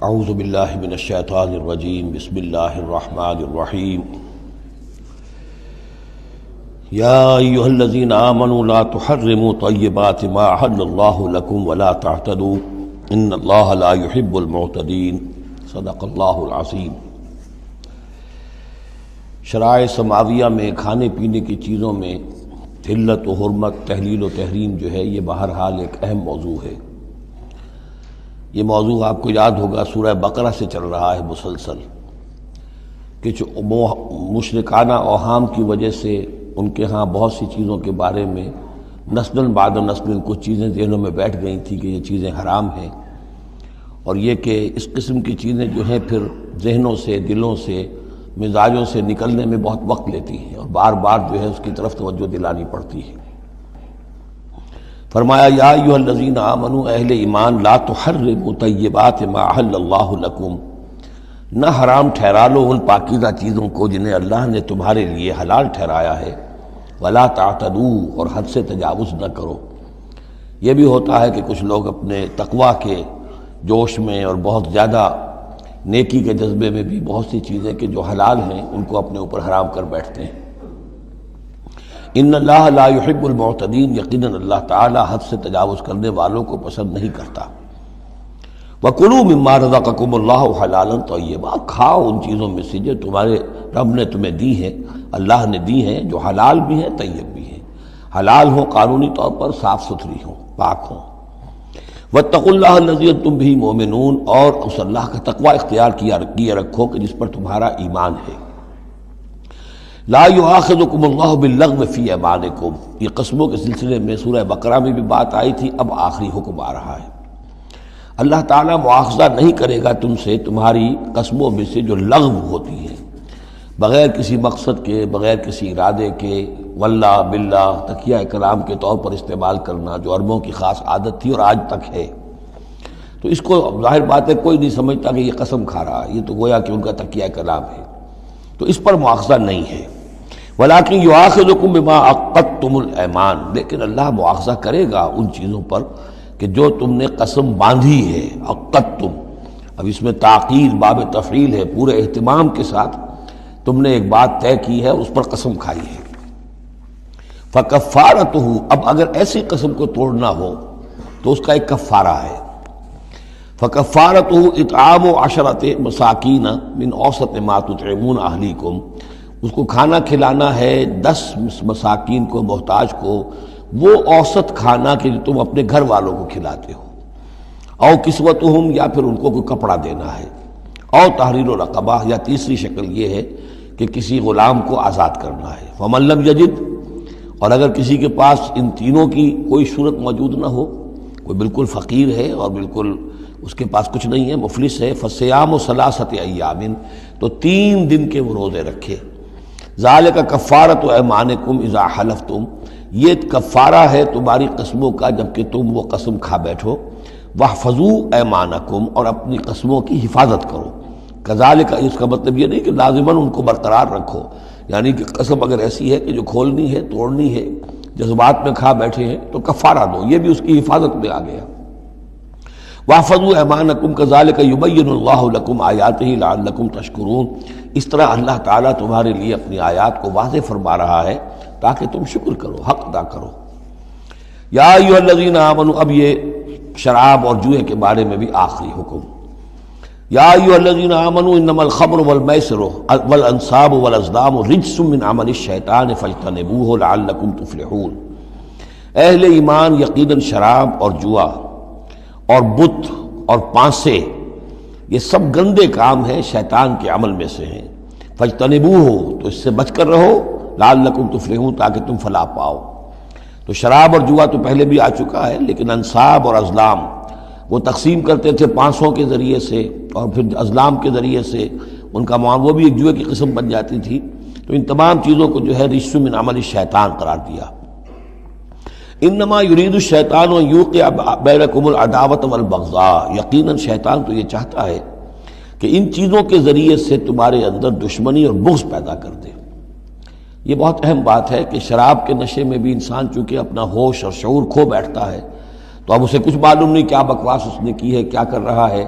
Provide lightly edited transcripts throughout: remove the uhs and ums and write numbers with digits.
اعوذ باللہ من الشیطان الرجیم بسم اللہ الرحمن الرحیم یا ایہا الذین آمنوا لا تحرموا طیبات ما احل اللہ لکم ولا تعتدوا ان اللہ لا يحب المعتدین صدق اللہ العظیم۔ شرائع سماویہ میں کھانے پینے کی چیزوں میں حلت و حرمت، تحلیل و تحریم جو ہے یہ بہرحال ایک اہم موضوع ہے۔ یہ موضوع آپ کو یاد ہوگا سورہ بقرہ سے چل رہا ہے مسلسل، کہ جو مشرکانہ اوہام کی وجہ سے ان کے ہاں بہت سی چیزوں کے بارے میں نسل بعد نسل کچھ چیزیں ذہنوں میں بیٹھ گئی تھیں کہ یہ چیزیں حرام ہیں، اور یہ کہ اس قسم کی چیزیں جو ہیں پھر ذہنوں سے، دلوں سے، مزاجوں سے نکلنے میں بہت وقت لیتی ہیں اور بار بار جو ہے اس کی طرف توجہ دلانی پڑتی ہے۔ فرمایا یا ایھا الذین آمنوا، اہل ایمان، لا تحرموا طیبات ما احل اللہ لکم، نہ حرام ٹھہرا لو ان پاکیزہ چیزوں کو جنہیں اللہ نے تمہارے لیے حلال ٹھہرایا ہے، ولا تعتدوا، اور حد سے تجاوز نہ کرو۔ یہ بھی ہوتا ہے کہ کچھ لوگ اپنے تقویٰ کے جوش میں اور بہت زیادہ نیکی کے جذبے میں بھی بہت سی چیزیں کہ جو حلال ہیں ان کو اپنے اوپر حرام کر بیٹھتے ہیں۔ ان اللہ لا يحب المعتدین، یقیناً اللہ تعالی حد سے تجاوز کرنے والوں کو پسند نہیں کرتا۔ وَكُلُوا مِمَّا رَزَقَكُمُ اللَّهُ حَلَالًا طَيِّبًا، کھاؤ ان چیزوں میں سے جو تمہارے رب نے تمہیں دی ہیں، اللہ نے دی ہیں، جو حلال بھی ہیں طیب بھی ہیں، حلال ہوں قانونی طور پر، صاف ستھری ہوں، پاک ہوں۔ وَاتَّقُوا اللَّهَ الَّذِي أَنتُم بِهِ مُؤْمِنُونَ، اور اس اللہ کا تقوی اختیار کیے رکھو کہ جس پر تمہارا ایمان ہے۔ لا یؤاخذکم اللہ باللغو فی ایمانکم، یہ قسموں کے سلسلے میں سورہ بقرہ میں بھی بات آئی تھی، اب آخری حکم آ رہا ہے۔ اللہ تعالیٰ مؤاخذہ نہیں کرے گا تم سے تمہاری قسموں میں سے جو لغو ہوتی ہیں، بغیر کسی مقصد کے، بغیر کسی ارادے کے، واللہ باللہ تکیہ کلام کے طور پر استعمال کرنا، جو عربوں کی خاص عادت تھی اور آج تک ہے۔ تو اس کو ظاہر بات ہے کوئی نہیں سمجھتا کہ یہ قسم کھا رہا ہے، یہ تو گویا کہ ان کا تکیہ کلام ہے، تو اس پر مؤاخذہ نہیں ہے۔ وَلَٰكِن يُؤَاخِذُكُم بِمَا عَقَّدتُّمُ الْأَيْمَانَ، لیکن اللہ مؤاخذہ کرے گا ان چیزوں پر کہ جو تم نے قسم باندھی ہے، عقدتم، اب اس میں تاکید باب تفعیل ہے، پورے اہتمام کے ساتھ تم نے ایک بات طے کی ہے، اس پر قسم کھائی ہے۔ فَكَفَّارَتُهُ، اب اگر ایسی قسم کو توڑنا ہو تو اس کا ایک کفارہ ہے۔ فَكَفَّارَتُهُ إِطْعَامُ عَشَرَةِ مَسَاكِينَ مِنْ أَوْسَطِ مَا تُطْعِمُونَ أَهْلِيكُمْ، اس کو کھانا کھلانا ہے 10 مساکین کو، محتاج کو، وہ اوسط کھانا کہ جو تم اپنے گھر والوں کو کھلاتے ہو۔ او کسوتہم، یا پھر ان کو کوئی کپڑا دینا ہے۔ او تحریر رقبہ، یا تیسری شکل یہ ہے کہ کسی غلام کو آزاد کرنا ہے۔ فمن لم یجد، اور اگر کسی کے پاس ان تینوں کی کوئی صورت موجود نہ ہو، کوئی بالکل فقیر ہے اور بالکل اس کے پاس کچھ نہیں ہے، مفلس ہے، فصیام ثلاثۃ ایام، تو 3 دن کے وہ روزے رکھے۔ ذالک کفارۃ ایمانکم اذا حلفتم، یہ کفارہ ہے تمہاری قسموں کا جب کہ تم وہ قسم کھا بیٹھو۔ واحفظوا ایمانکم، اور اپنی قسموں کی حفاظت کرو۔ کذالک، اس کا مطلب یہ نہیں کہ لازماً ان کو برقرار رکھو، یعنی کہ قسم اگر ایسی ہے کہ جو کھولنی ہے، توڑنی ہے، جذبات میں کھا بیٹھے ہیں تو کفارہ دو، یہ بھی اس کی حفاظت میں آ گیا۔ واحفظوا ایمانکم کذالک یبین اللہ لکم آیاتہ لعلکم تشکرون، اس طرح اللہ تعالیٰ تمہارے لیے اپنی آیات کو واضح فرما رہا ہے تاکہ تم شکر کرو، حق ادا کرو۔ یا ایھا الذین آمنوا، اب یہ شراب اور جوئے کے بارے میں بھی آخری حکم۔ یا ایھا الذین آمنوا انما الخمر والمیسر والانصاب والازلام رجس من عمل الشیطان فاجتنبوہ لعلکم تفلحون، اہل ایمان، یقیناً شراب اور جوا اور بت اور پانسے یہ سب گندے کام ہیں، شیطان کے عمل میں سے ہیں۔ فاجتنبوہ، تو اس سے بچ کر رہو، لعلکم تفلحون، تاکہ تم فلاح پاؤ۔ تو شراب اور جوا تو پہلے بھی آ چکا ہے، لیکن انصاب اور ازلام وہ تقسیم کرتے تھے پانسوں کے ذریعے سے اور پھر ازلام کے ذریعے سے، ان کا وہ بھی ایک جوئے کی قسم بن جاتی تھی۔ تو ان تمام چیزوں کو جو ہے رجس من عمل الشیطان قرار دیا۔ انما یرید الشیطان ان یوقع بینکم العداوۃ والبغضاء، یقیناً شیطان تو یہ چاہتا ہے کہ ان چیزوں کے ذریعے سے تمہارے اندر دشمنی اور بغض پیدا کر دے۔ یہ بہت اہم بات ہے کہ شراب کے نشے میں بھی انسان چونکہ اپنا ہوش اور شعور کھو بیٹھتا ہے، تو اب اسے کچھ معلوم نہیں کیا بکواس اس نے کی ہے، کیا کر رہا ہے،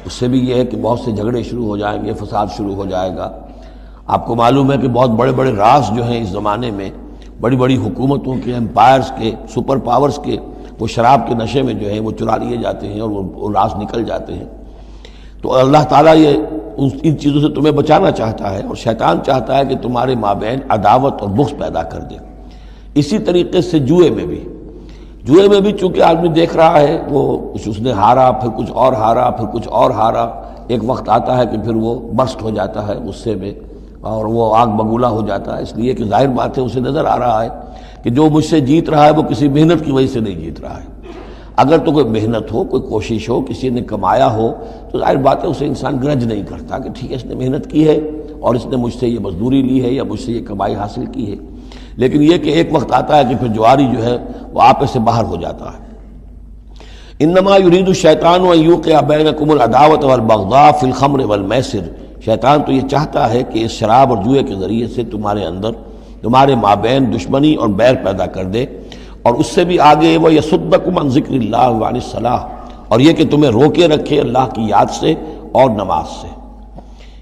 اس سے بھی یہ ہے کہ بہت سے جھگڑے شروع ہو جائیں گے، فساد شروع ہو جائے گا۔ آپ کو معلوم ہے کہ بہت بڑے بڑے راز جو ہیں اس زمانے میں، بڑی بڑی حکومتوں کے، امپائرز کے، سپر پاورز کے، وہ شراب کے نشے میں جو ہے وہ چرا لیے جاتے ہیں اور وہ راز نکل جاتے ہیں۔ تو اللہ تعالیٰ یہ ان چیزوں سے تمہیں بچانا چاہتا ہے، اور شیطان چاہتا ہے کہ تمہارے مابین عداوت اور بغض پیدا کر دے۔ اسی طریقے سے جوئے میں بھی چونکہ آدمی دیکھ رہا ہے، وہ اس نے ہارا، پھر کچھ اور ہارا، پھر کچھ اور ہارا، ایک وقت آتا ہے کہ پھر وہ برسٹ ہو جاتا ہے غصے میں اور وہ آگ بگولا ہو جاتا ہے، اس لیے کہ ظاہر بات ہے اسے نظر آ رہا ہے کہ جو مجھ سے جیت رہا ہے وہ کسی محنت کی وجہ سے نہیں جیت رہا ہے۔ اگر تو کوئی محنت ہو، کوئی کوشش ہو، کسی نے کمایا ہو، تو ظاہر بات ہے اسے انسان گرج نہیں کرتا کہ ٹھیک ہے اس نے محنت کی ہے اور اس نے مجھ سے یہ مزدوری لی ہے یا مجھ سے یہ کمائی حاصل کی ہے۔ لیکن یہ کہ ایک وقت آتا ہے کہ پھر جواری جو ہے وہ آپے سے باہر ہو جاتا ہے۔ انما یرید الشیطان ان یوقع بینکم العداوۃ والبغضاء فی الخمر والمیسر، شیطان تو یہ چاہتا ہے کہ اس شراب اور جوئے کے ذریعے سے تمہارے اندر، تمہارے مابین دشمنی اور بیر پیدا کر دے، اور اس سے بھی آگے وہ یصدکم عن ذکر اللہ وعن الصلاۃ، اور یہ کہ تمہیں روکے رکھے اللہ کی یاد سے اور نماز سے۔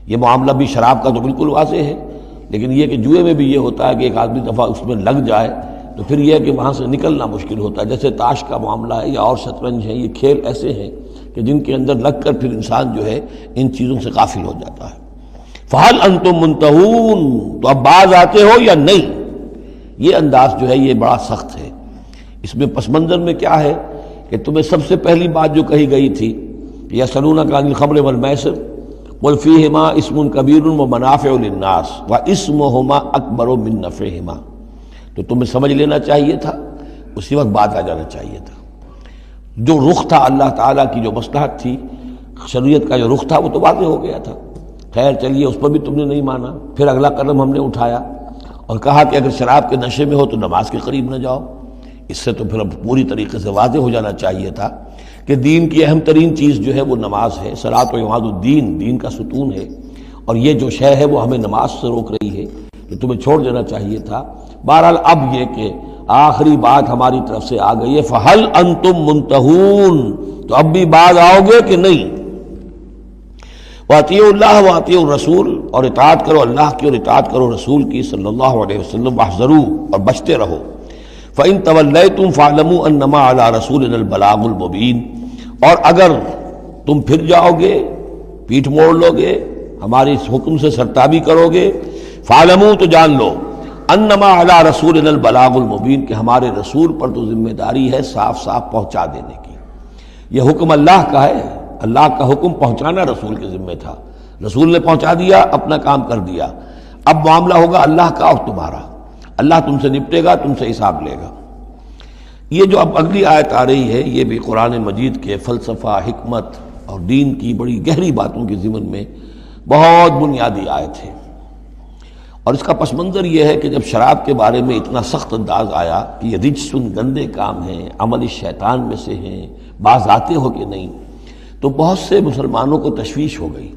یہ معاملہ بھی شراب کا تو بالکل واضح ہے، لیکن یہ کہ جوئے میں بھی یہ ہوتا ہے کہ ایک آدمی دفعہ اس میں لگ جائے تو پھر یہ ہے کہ وہاں سے نکلنا مشکل ہوتا ہے، جیسے تاش کا معاملہ ہے یا اور شطرنج ہے، یہ کھیل ایسے ہیں کہ جن کے اندر لگ کر پھر انسان جو ہے ان چیزوں سے غافل ہو جاتا ہے۔ فَهَلْ أَنْتُمْ مُنْتَهُونَ، تو اب باز آتے ہو یا نہیں؟ یہ انداز جو ہے یہ بڑا سخت ہے۔ اس میں پس منظر میں کیا ہے کہ تمہیں سب سے پہلی بات جو کہی گئی تھی، یسألونک عن الخمر والمیسر قل فیہما اسم کبیر ومنافع للناس واسمہما اکبر من نفعہما، تو تمہیں سمجھ لینا چاہیے تھا، اسی وقت بات آ جانا چاہیے تھا۔ جو رخ تھا اللہ تعالیٰ کی جو مصلحت تھی، شریعت کا جو رخ تھا وہ تو واضح ہو گیا تھا۔ خیر چلیے اس پر بھی تم نے نہیں مانا، پھر اگلا قدم ہم نے اٹھایا اور کہا کہ اگر شراب کے نشے میں ہو تو نماز کے قریب نہ جاؤ۔ اس سے تو پھر اب پوری طریقے سے واضح ہو جانا چاہیے تھا کہ دین کی اہم ترین چیز جو ہے وہ نماز ہے، صلاۃ و عماد الدین، دین کا ستون ہے، اور یہ جو شے ہے وہ ہمیں نماز سے روک رہی ہے، تو تمہیں چھوڑ دینا چاہیے تھا۔ بہرحال اب یہ کہ آخری بات ہماری طرف سے آ گئی ہے، فَهَلْ أَنْتُمْ مُنْتَهُونَ، تو اب بھی باز آؤ گے کہ نہیں؟ وَأَطِیعُوا اللَّهَ وَأَطِیعُوا الرَّسُولَ، اور اطاعت کرو اللہ کی اور اطاعت کرو رسول کی صلی اللہ علیہ وسلم، وَاحْذَرُوا، اور بچتے رہو۔ فَإِن تَوَلَّيْتُمْ فَاعْلَمُوا أَنَّمَا عَلَىٰ رَسُولِنَا الْبَلَاغُ الْمُبِينُ، اور اگر تم پھر جاؤ گے، پیٹھ موڑ لو گے، ہمارے اس حکم سے سرتابی کرو گے، فَاعْلَمُوا، تو جان لو، انما علی رسولنا البلاغ المبین، کہ ہمارے رسول پر تو ذمہ داری ہے صاف صاف پہنچا دینے کی۔ یہ حکم اللہ کا ہے، اللہ کا حکم پہنچانا رسول کے ذمہ تھا، رسول نے پہنچا دیا، اپنا کام کر دیا۔ اب معاملہ ہوگا اللہ کا اور تمہارا، اللہ تم سے نپٹے گا، تم سے حساب لے گا۔ یہ جو اب اگلی آیت آ رہی ہے، یہ بھی قرآن مجید کے فلسفہ، حکمت اور دین کی بڑی گہری باتوں کے ضمن میں بہت بنیادی آیت ہے، اور اس کا پس منظر یہ ہے کہ جب شراب کے بارے میں اتنا سخت انداز آیا کہ یہ رجسن، گندے کام ہیں، عمل شیطان میں سے ہیں، باز آتے ہو کہ نہیں، تو بہت سے مسلمانوں کو تشویش ہو گئی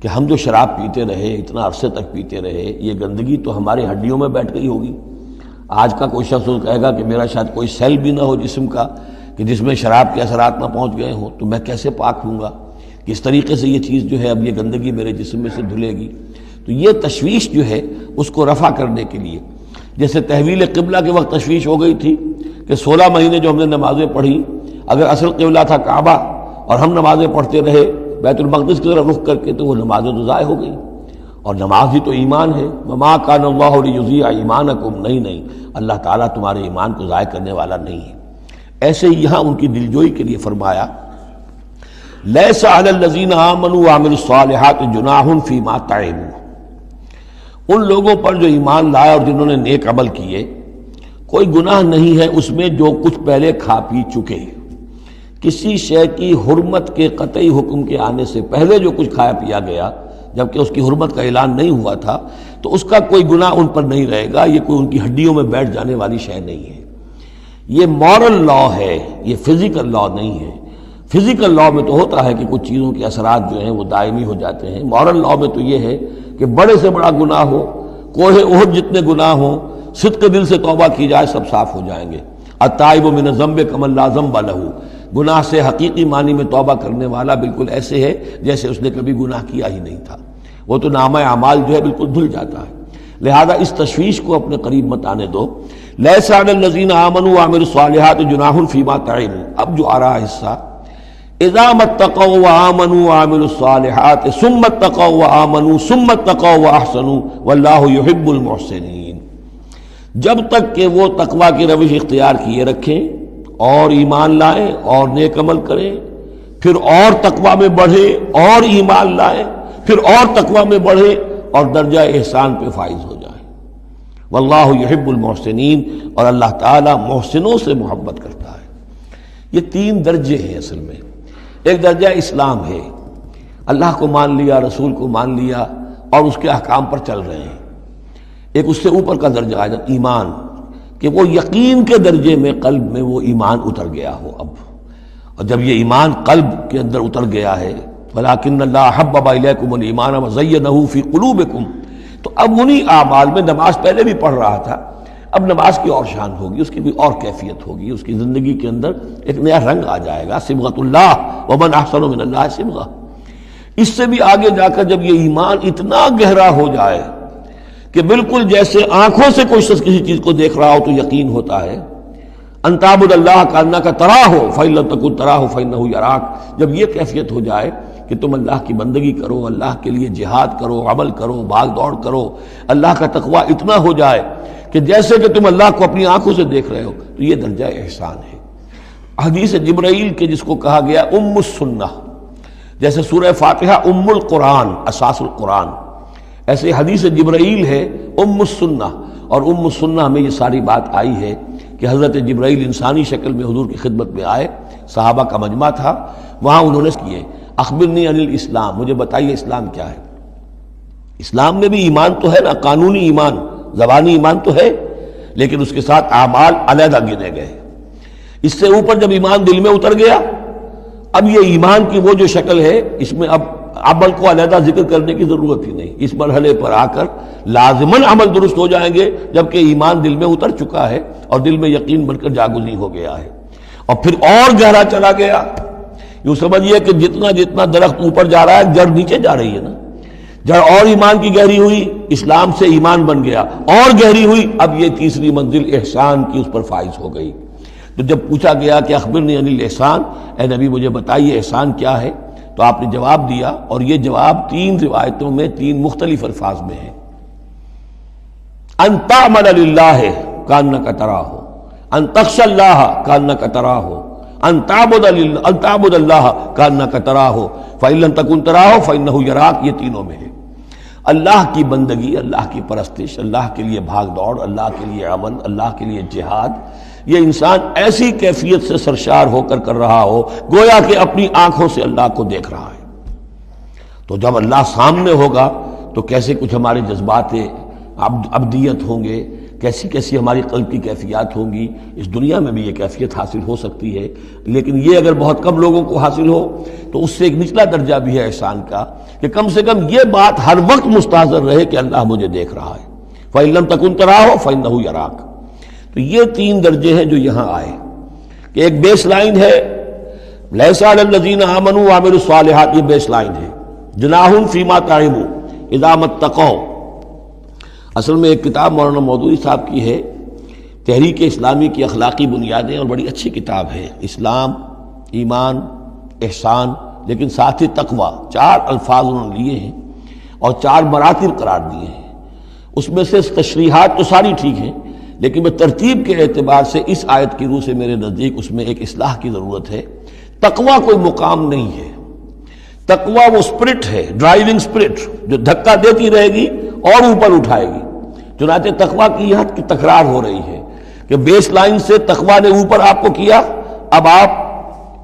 کہ ہم جو شراب پیتے رہے، اتنا عرصے تک پیتے رہے، یہ گندگی تو ہمارے ہڈیوں میں بیٹھ گئی ہوگی۔ آج کا کوئی شخص کہے گا کہ میرا شاید کوئی سیل بھی نہ ہو جسم کا کہ جس میں شراب کے اثرات نہ پہنچ گئے ہوں، تو میں کیسے پاک ہوں گا؟ کس طریقے سے یہ چیز جو ہے اب یہ گندگی میرے جسم میں سے دھلے گی؟ تو یہ تشویش جو ہے اس کو رفع کرنے کے لیے، جیسے تحویل قبلہ کے وقت تشویش ہو گئی تھی کہ 16 مہینے جو ہم نے نمازیں پڑھی، اگر اصل قبلہ تھا کعبہ اور ہم نمازیں پڑھتے رہے بیت المقدس کی طرف رخ کر کے، تو وہ نمازیں تو ضائع ہو گئیں، اور نماز ہی تو ایمان ہے۔ وما کان اللہ لیضیع ایمانکم، نہیں اللہ تعالیٰ تمہارے ایمان کو ضائع کرنے والا نہیں ہے۔ ایسے ہی یہاں ان کی دلجوئی کے لیے فرمایا، لیس علی الذین آمنوا وعملوا الصالحات جناح فیما طعموا، ان لوگوں پر جو ایمان لائے اور جنہوں نے نیک عمل کیے، کوئی گناہ نہیں ہے اس میں جو کچھ پہلے کھا پی چکے۔ کسی شے کی حرمت کے قطعی حکم کے آنے سے پہلے جو کچھ کھایا پیا گیا، جبکہ اس کی حرمت کا اعلان نہیں ہوا تھا، تو اس کا کوئی گناہ ان پر نہیں رہے گا، یہ کوئی ان کی ہڈیوں میں بیٹھ جانے والی شے نہیں ہے۔ یہ مورل لا ہے، یہ فزیکل لا نہیں ہے۔ فزیکل لا میں تو ہوتا ہے کہ کچھ چیزوں کے اثرات جو ہیں وہ دائمی ہو جاتے ہیں، مورل لا میں تو یہ ہے کہ بڑے سے بڑا گناہ ہو، کوہ احد جتنے گناہ ہوں، صدق دل سے توبہ کی جائے، سب صاف ہو جائیں گے۔ التائب من الذنب کمن لا ذنب لہ، گناہ سے حقیقی معنی میں توبہ کرنے والا بالکل ایسے ہے جیسے اس نے کبھی گناہ کیا ہی نہیں تھا، وہ تو نامہ اعمال جو ہے بالکل دھل جاتا ہے۔ لہذا اس تشویش کو اپنے قریب مت آنے دو۔ لیس علی الذین آمنوا وعملوا الصالحات جناح فیما طعموا، اب جو آ رہا حصہ، اذا اتقوا وآمنوا وعملوا الصالحات ثم اتقوا وآمنوا ثم اتقوا واحسنوا واللہ یحب المحسنین، جب تک کہ وہ تقوی کی روش اختیار کیے رکھیں اور ایمان لائیں اور نیک عمل کریں، پھر اور تقوی میں بڑھے اور ایمان لائیں، پھر اور تقوی میں بڑھے اور درجہ احسان پہ فائز ہو جائے۔ واللہ یحب المحسنین، اور اللہ تعالیٰ محسنوں سے محبت کرتا ہے۔ یہ تین درجے ہیں اصل میں۔ ایک درجہ اسلام ہے، اللہ کو مان لیا، رسول کو مان لیا اور اس کے احکام پر چل رہے ہیں۔ ایک اس سے اوپر کا درجہ ہے ایمان، کہ وہ یقین کے درجے میں قلب میں وہ ایمان اتر گیا ہو اب، اور جب یہ ایمان قلب کے اندر اتر گیا ہے، وَلَٰكِنَّ اللَّهَ حَبَّبَ إِلَيْكُمُ الْإِيمَانَ وَزَيَّنَهُ فِي قُلُوبِكُمْ، تو اب انہی اعمال میں، نماز پہلے بھی پڑھ رہا تھا، اب نماز کی اور شان ہوگی، اس کی بھی اور کیفیت ہوگی، اس کی زندگی کے اندر ایک نیا رنگ آ جائے گا۔ صبغۃ اللہ ومن احسن من اللہ صبغہ۔ اس سے بھی آگے جا کر جب یہ ایمان اتنا گہرا ہو جائے کہ بالکل جیسے آنکھوں سے کوئی شخص کسی چیز کو دیکھ رہا ہو تو یقین ہوتا ہے، ان تعبد اللہ کانک تراہ فإن لم تکن تراہ فإنہ یراک، جب یہ کیفیت ہو جائے کہ تم اللہ کی بندگی کرو، اللہ کے لیے جہاد کرو، عمل کرو، بھاگ دوڑ کرو، اللہ کا تقویٰ اتنا ہو جائے کہ جیسے کہ تم اللہ کو اپنی آنکھوں سے دیکھ رہے ہو، تو یہ درجہ احسان ہے۔ حدیث جبرائیل کے جس کو کہا گیا ام السنہ، جیسے سورہ فاتحہ ام القرآن، اساس القرآن، ایسے حدیث جبرائیل ہے ام السنہ، اور ام السنہ میں یہ ساری بات آئی ہے کہ حضرت جبرائیل انسانی شکل میں حضور کی خدمت میں آئے، صحابہ کا مجمع تھا، وہاں انہوں نے کیے اخبرنی عن الاسلام، مجھے بتائیے اسلام کیا ہے۔ اسلام میں بھی ایمان تو ہے نا، قانونی ایمان، زبانی ایمان تو ہے، لیکن اس کے ساتھ اعمال علیحدہ گنے گئے۔ اس سے اوپر جب ایمان دل میں اتر گیا، اب یہ ایمان کی وہ جو شکل ہے، اس میں اب عمل کو علیحدہ ذکر کرنے کی ضرورت ہی نہیں۔ اس مرحلے پر آ کر لازماً عمل درست ہو جائیں گے جبکہ ایمان دل میں اتر چکا ہے اور دل میں یقین بن کر جاگزی ہو گیا ہے، اور پھر اور گہرا چلا گیا۔ یوں سمجھیے کہ جتنا جتنا درخت اوپر جا رہا ہے، جڑ نیچے جا رہی ہے نا، جڑ اور ایمان کی گہری ہوئی، اسلام سے ایمان بن گیا، اور گہری ہوئی، اب یہ تیسری منزل احسان کی اس پر فائز ہو گئی۔ تو جب پوچھا گیا کہ اخبرنی عن الاحسان، اے نبی مجھے بتائیے احسان کیا ہے، تو آپ نے جواب دیا، اور یہ جواب تین روایتوں میں تین مختلف الفاظ میں ہے۔ ان تعمل للہ کانک تراہ، ان تخشى اللہ کانک تراہ، ان تعبد اللہ کانک تراہ فإن لم تکن تراہ فإنہ یراک، یہ تینوں میں ہے۔ اللہ کی بندگی، اللہ کی پرستش، اللہ کے لیے بھاگ دوڑ، اللہ کے لیے عمل، اللہ کے لیے جہاد، یہ انسان ایسی کیفیت سے سرشار ہو کر رہا ہو گویا کہ اپنی آنکھوں سے اللہ کو دیکھ رہا ہے۔ تو جب اللہ سامنے ہوگا تو کیسے کچھ ہمارے جذبات عبدیت ہوں گے، کیسی کیسی ہماری قلب کی کیفیات ہوں گی۔ اس دنیا میں بھی یہ کیفیت حاصل ہو سکتی ہے، لیکن یہ اگر بہت کم لوگوں کو حاصل ہو تو اس سے ایک نچلا درجہ بھی ہے احسان کا، کہ کم سے کم یہ بات ہر وقت مستحضر رہے کہ اللہ مجھے دیکھ رہا ہے۔ فإن لم تکن تراہ فإنہ یراک۔ تو یہ تین درجے ہیں جو یہاں آئے، کہ ایک بیس لائن ہے لیس علی الذین آمنوا وعملوا الصالحات، یہ بیس لائن ہے، جناح فیما طعموا اذا ما اتقوا۔ اصل میں ایک کتاب مولانا مودودی صاحب کی ہے، تحریک اسلامی کی اخلاقی بنیادیں، اور بڑی اچھی کتاب ہے، اسلام، ایمان، احسان، لیکن ساتھ ہی تقوی، چار الفاظ انہوں نے لیے ہیں اور چار مراتب قرار دیے ہیں۔ اس میں سے تشریحات تو ساری ٹھیک ہیں، لیکن میں ترتیب کے اعتبار سے اس آیت کی روح سے میرے نزدیک اس میں ایک اصلاح کی ضرورت ہے۔ تقوی کوئی مقام نہیں ہے، تقوی وہ اسپرٹ ہے، ڈرائیونگ اسپرٹ، جو دھکا دیتی رہے گی اور اوپر اٹھائے گی۔ چنانچہ تقوی کی یہاں کی تکرار ہو رہی ہے کہ بیس لائن سے تقوی نے اوپر آپ کو کیا، اب آپ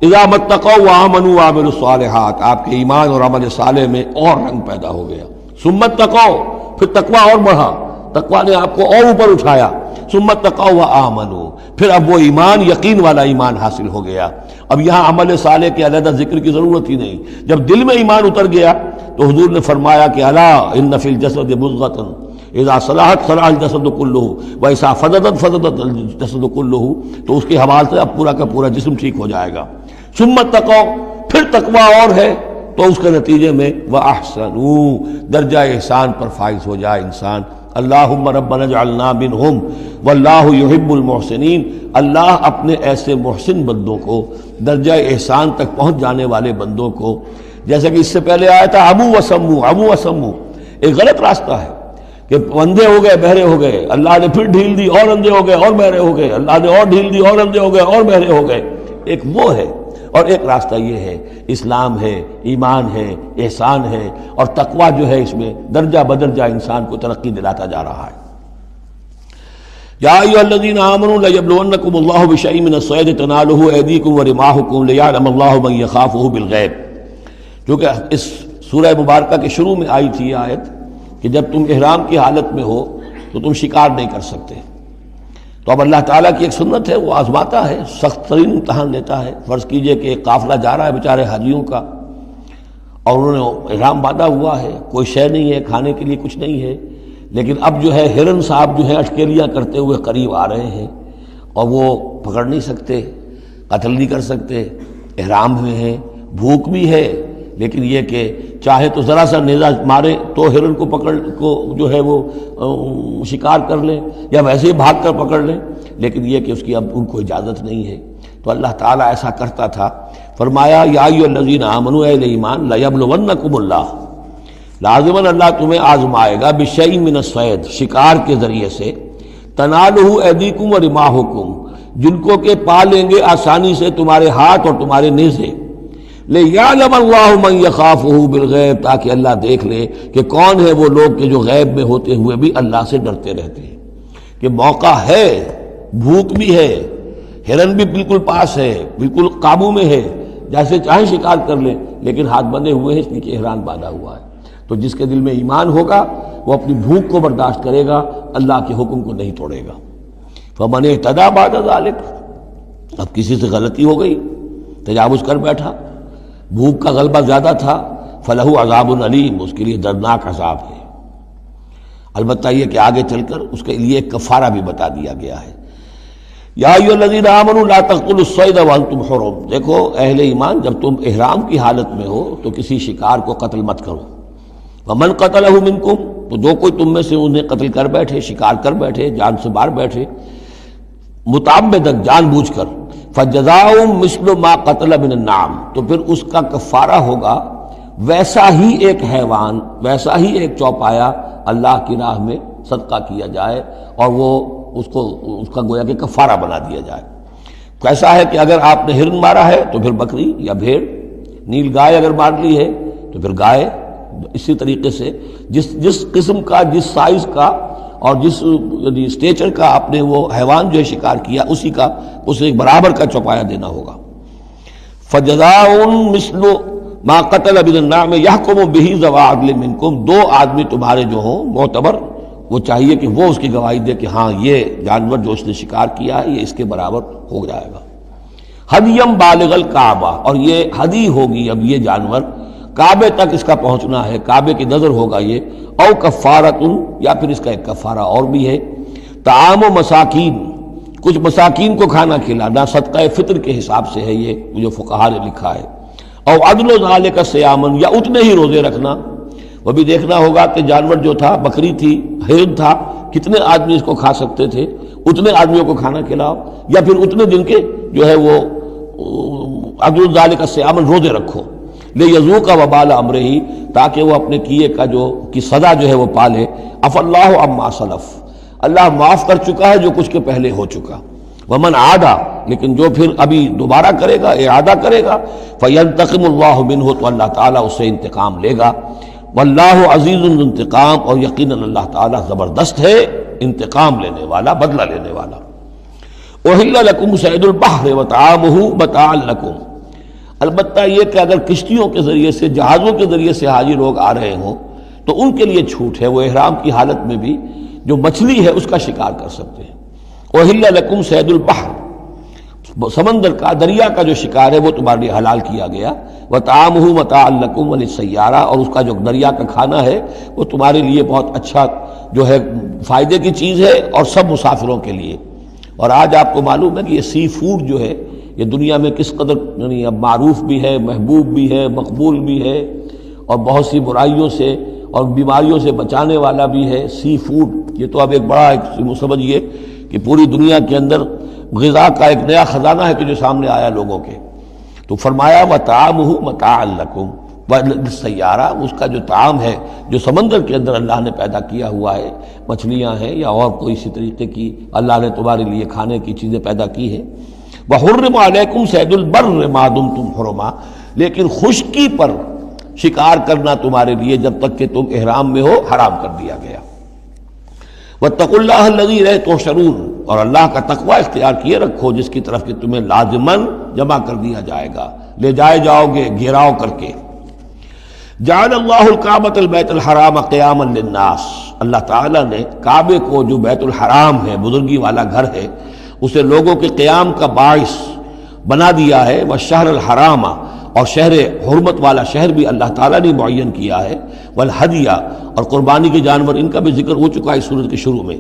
اذا ما اتقوا وآمنوا وعملوا الصالحات، آپ کے ایمان اور عمل صالح میں اور رنگ پیدا ہو گیا۔ ثم اتقوا، پھر تقوی اور بڑھا، تقوی نے آپ کو اور اوپر اٹھایا۔ ثم اتقوا وآمنوا، پھر اب وہ ایمان، یقین والا ایمان حاصل ہو گیا۔ اب یہاں عمل صالح کے علیحدہ ذکر کی ضرورت ہی نہیں، جب دل میں ایمان اتر گیا تو حضور نے فرمایا کہ الا ان فی الجسد مضغۃ اذا صلحت صلح الجسد کلہ واذا فسدت فسد الجسد کلہ، تو اس کے حوالے سے اب پورا کا پورا جسم ٹھیک ہو جائے گا۔ ثم اتقوا، پھر تقویٰ اور ہے تو اس کے نتیجے میں وَأَحْسَنُوا، درجہ احسان پر فائز ہو جائے انسان۔ اللہم ربنا اجعلنا منہم واللہ یحب المحسنین، اللہ اپنے ایسے محسن بندوں کو، درجہ احسان تک پہنچ جانے والے بندوں کو، جیسا کہ اس سے پہلے آیا تھا عمو وسمو، ایک غلط راستہ ہے کہ اندھے ہو گئے بہرے ہو گئے، اللہ نے پھر ڈھیل دی اور اندھے ہو گئے اور بہرے ہو گئے، اللہ نے اور ڈھیل دی اور اندھے ہو گئے اور بہرے ہو گئے، ایک وہ ہے، اور ایک راستہ یہ ہے، اسلام ہے، ایمان ہے، احسان ہے، اور تقویٰ جو ہے اس میں درجہ بدرجہ انسان کو ترقی دلاتا جا رہا ہے۔ یا ایھا الذین آمنوا لیبلونکم اللہ بشیء من الصید تنالہ ایدیکم ورماحکم لیعلم اللہ من یخافہ بالغیب، چونکہ اس سورہ مبارکہ کے شروع میں آئی تھی یہ آیت کہ جب تم احرام کی حالت میں ہو تو تم شکار نہیں کر سکتے، تو اب اللہ تعالیٰ کی ایک سنت ہے، وہ آزماتا ہے، سخت ترین امتحان لیتا ہے۔ فرض کیجئے کہ ایک قافلہ جا رہا ہے بیچارے حاجیوں کا، اور انہوں نے احرام باندھا ہوا ہے، کوئی شے نہیں ہے، کھانے کے لیے کچھ نہیں ہے، لیکن اب جو ہے ہرن صاحب جو ہے اٹکیلیاں کرتے ہوئے قریب آ رہے ہیں، اور وہ پکڑ نہیں سکتے، قتل نہیں کر سکتے، احرام میں ہیں، بھوک بھی ہے، لیکن یہ کہ چاہے تو ذرا سا نیزہ مارے تو ہرن کو پکڑ کو جو ہے وہ شکار کر لیں، یا ویسے ہی بھاگ کر پکڑ لیں، لیکن یہ کہ اس کی اب ان کو اجازت نہیں ہے۔ تو اللہ تعالیٰ ایسا کرتا تھا، فرمایا یا ایھا الذین آمنوا، اہل ایمان، لیبلونکم اللہ، لازماً اللہ تمہیں آزمائے گا، بشیء من الصید، شکار کے ذریعے سے، تنالہ ایدیکم ورماحکم، جن کو کہ پا لیں گے آسانی سے تمہارے ہاتھ اور تمہارے نیزے، لیعلم اللہ من یخافہ بالغیب، تاکہ اللہ دیکھ لے کہ کون ہے وہ لوگ کہ جو غیب میں ہوتے ہوئے بھی اللہ سے ڈرتے رہتے ہیں، کہ موقع ہے، بھوک بھی ہے، ہرن بھی بالکل پاس ہے، بالکل قابو میں ہے، جیسے چاہے شکار کر لیں، لیکن ہاتھ بندھے ہوئے ہیں، اس لیے احرام باندھا ہوا ہے۔ تو جس کے دل میں ایمان ہوگا وہ اپنی بھوک کو برداشت کرے گا، اللہ کے حکم کو نہیں توڑے گا۔ فمن اہتدی بعد ذلک، اب کسی سے غلطی ہو گئی، تجاوز کر بیٹھا، بھوک کا غلبہ زیادہ تھا، فلہ عذاب علیم، اس کے لیے دردناک عذاب ہے۔ البتہ یہ کہ آگے چل کر اس کے لیے ایک کفارہ بھی بتا دیا گیا ہے۔ یا ایھا الذین آمنوا لا تقتلوا الصید وانتم حرم، دیکھو اہل ایمان، جب تم احرام کی حالت میں ہو تو کسی شکار کو قتل مت کرو۔ ومن قتلہ منکم، تو جو کوئی تم میں سے انہیں قتل کر بیٹھے، شکار کر بیٹھے، جان سے مار بیٹھے، متعمدن، جان بوجھ کر، فجزاء مثل ما قتل من النعم، تو پھر اس کا کفارہ ہوگا ویسا ہی ایک حیوان، ویسا ہی ایک چوپایا اللہ کی راہ میں صدقہ کیا جائے، اور وہ اس کا گویا کہ کفارہ بنا دیا جائے۔ کیسا ہے کہ اگر آپ نے ہرن مارا ہے تو پھر بکری یا بھیڑ، نیل گائے اگر مار لی ہے تو پھر گائے، اسی طریقے سے جس قسم کا، جس سائز کا اور جس اسٹیچر کا آپ نے وہ حیوان جو ہے شکار کیا، اسی کا اسے ایک برابر کا چوپایا دینا ہوگا۔ فجزاء مثل ما قتل من النعم یحکم بہ ذوی عدل منکم، دو آدمی تمہارے جو ہوں معتبر، وہ چاہیے کہ وہ اس کی گواہی دے کہ ہاں یہ جانور جو اس نے شکار کیا ہے یہ اس کے برابر ہو جائے گا۔ ہدیم بالغ الکعبہ، اور یہ ہدی ہوگی اب یہ جانور، کعبے تک اس کا پہنچنا ہے، کعبے کی نظر ہوگا یہ، او کفارۃ، یا پھر اس کا ایک کفارہ اور بھی ہے، طعام و مساکین، کچھ مساکین کو کھانا کھلانا، صدقہ فطر کے حساب سے ہے یہ جو فقہا نے لکھا ہے، او عدل ذالک صیامن، یا اتنے ہی روزے رکھنا۔ وہ بھی دیکھنا ہوگا کہ جانور جو تھا، بکری تھی، ہرن تھا، کتنے آدمی اس کو کھا سکتے تھے، اتنے آدمیوں کو کھانا کھلاؤ، یا پھر اتنے دن کے جو ہے وہ عدل ذالک صیامن روزے رکھو، لیذوق وبال امرہ، تاکہ وہ اپنے کیے کا کی سزا جو ہے وہ پالے۔ عفا اللہ عما سلف، اللہ معاف کر چکا ہے جو کچھ کے پہلے ہو چکا۔ ومن عادا، لیکن جو پھر ابھی دوبارہ کرے گا، اعادہ کرے گا، فینتقم اللہ منہ، تو اللہ تعالیٰ اس سے انتقام لے گا۔ واللہ عزیز الانتقام، اور یقیناً اللہ تعالیٰ زبردست ہے، انتقام لینے والا، بدلہ لینے والا۔ احل لکم صید البحر وطعامہ متاعا لکم، البتہ یہ کہ اگر کشتیوں کے ذریعے سے، جہازوں کے ذریعے سے حاجی لوگ آ رہے ہوں تو ان کے لیے چھوٹ ہے، وہ احرام کی حالت میں بھی جو مچھلی ہے اس کا شکار کر سکتے ہیں۔ احل لکم صید البحر، سمندر کا، دریا کا جو شکار ہے وہ تمہارے لیے حلال کیا گیا، وطعامہ متاعا لکم وللسیارہ، اور اس کا جو دریا کا کھانا ہے وہ تمہارے لیے بہت اچھا جو ہے فائدے کی چیز ہے، اور سب مسافروں کے لیے۔ اور آج آپ کو معلوم ہے کہ یہ سی فوڈ جو ہے یہ دنیا میں کس قدر یعنی اب معروف بھی ہے، محبوب بھی ہے، مقبول بھی ہے، اور بہت سی برائیوں سے اور بیماریوں سے بچانے والا بھی ہے۔ سی فوڈ یہ تو اب ایک بڑا سمجھیے کہ پوری دنیا کے اندر غذا کا ایک نیا خزانہ ہے کہ جو سامنے آیا لوگوں کے۔ تو فرمایا وَطَعَامُهُ مَتَاعًا لَكُمْ وَلِلسَّيَّارَةِ، اس کا جو طعام ہے جو سمندر کے اندر اللہ نے پیدا کیا ہوا ہے، مچھلیاں ہیں یا اور کوئی اسی طریقے کی اللہ نے تمہارے لیے کھانے کی چیزیں پیدا کی ہیں۔ وَحُرِّمَ عَلَيْكُمْ صَيْدُ الْبَرِّ مَا دُمْتُمْ حُرُمًا، لیکن خشکی پر شکار کرنا تمہارے لیے جب تک کہ تم احرام میں ہو حرام کر دیا گیا۔ وَاتَّقُوا اللَّهَ الَّذِي إِلَيْهِ تُحْشَرُونَ، اور اللہ کا تقوی اختیار کیے رکھو جس کی طرف کہ تمہیں لازماً جمع کر دیا جائے گا، لے جائے جاؤ گے گھیراؤ کر کے۔ جعل اللہ الکعبۃ البیت الحرام قیاما للناس، اللہ تعالیٰ نے کعبے کو جو بیت الحرام ہے، بزرگی والا گھر ہے، اسے لوگوں کے قیام کا باعث بنا دیا ہے۔ والشہر الحرام، اور شہر حرمت والا شہر بھی اللہ تعالیٰ نے معین کیا ہے۔ والہدی، اور قربانی کے جانور، ان کا بھی ذکر ہو چکا ہے اس سورت کے شروع میں۔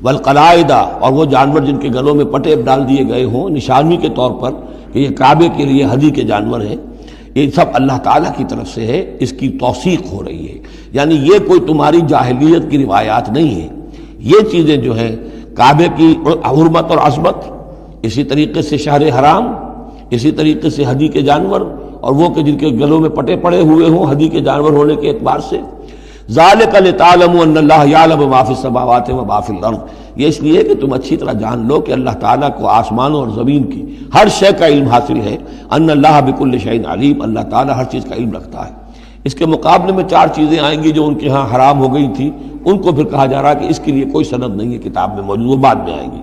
والقلائد، اور وہ جانور جن کے گلوں میں پٹے ڈال دیے گئے ہوں نشانی کے طور پر کہ یہ کعبے کے لیے ہدی کے جانور ہیں، یہ سب اللہ تعالیٰ کی طرف سے ہے، اس کی توثیق ہو رہی ہے۔ یعنی یہ کوئی تمہاری جاہلیت کی روایات نہیں ہیں، یہ چیزیں جو ہیں کعبے کی حرمت اور عظمت، اسی طریقے سے شہر حرام، اسی طریقے سے ہدی کے جانور، اور وہ کہ جن کے گلوں میں پٹے پڑے ہوئے ہوں ہدی کے جانور ہونے کے اعتبار سے۔ ذالک لتعلموا ان اللہ یعلم ما فی السماوات و ما فی الارض، یہ اس لیے کہ تم اچھی طرح جان لو کہ اللہ تعالیٰ کو آسمانوں اور زمین کی ہر شے کا علم حاصل ہے۔ ان اللہ بکل شیء علیم، اللہ تعالیٰ ہر چیز کا علم رکھتا ہے۔ اس کے مقابلے میں 4 چیزیں آئیں گی جو ان کے ہاں حرام ہو گئی تھی، ان کو پھر کہا جا رہا کہ اس کے لیے کوئی سند نہیں ہے کتاب میں موجود، وہ بعد میں آئیں گی۔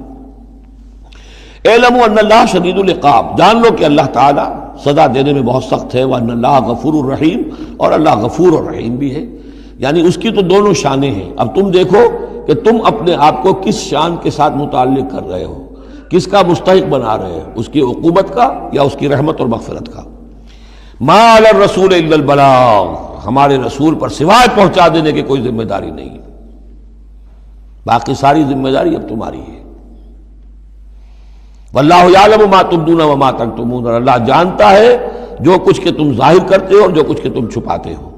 اعلموا ان اللہ شدید العقاب، جان لو کہ اللہ تعالیٰ سزا دینے میں بہت سخت ہے۔ وان اللہ غفور الرحیم، اور اللہ غفور الرحیم بھی ہے، یعنی اس کی تو دونوں شانیں ہیں۔ اب تم دیکھو کہ تم اپنے آپ کو کس شان کے ساتھ متعلق کر رہے ہو، کس کا مستحق بنا رہے ہو، اس کی عقوبت کا یا اس کی رحمت اور مغفرت کا۔ ما علی الرسول الا البلاغ، ہمارے رسول پر سوائے پہنچا دینے کی کوئی ذمہ داری نہیں، باقی ساری ذمہ داری اب تمہاری ہے۔ واللہ یعلم ما تبدون وما تکتمون، اور اللہ جانتا ہے جو کچھ کہ تم ظاہر کرتے ہو اور جو کچھ کہ تم چھپاتے ہو۔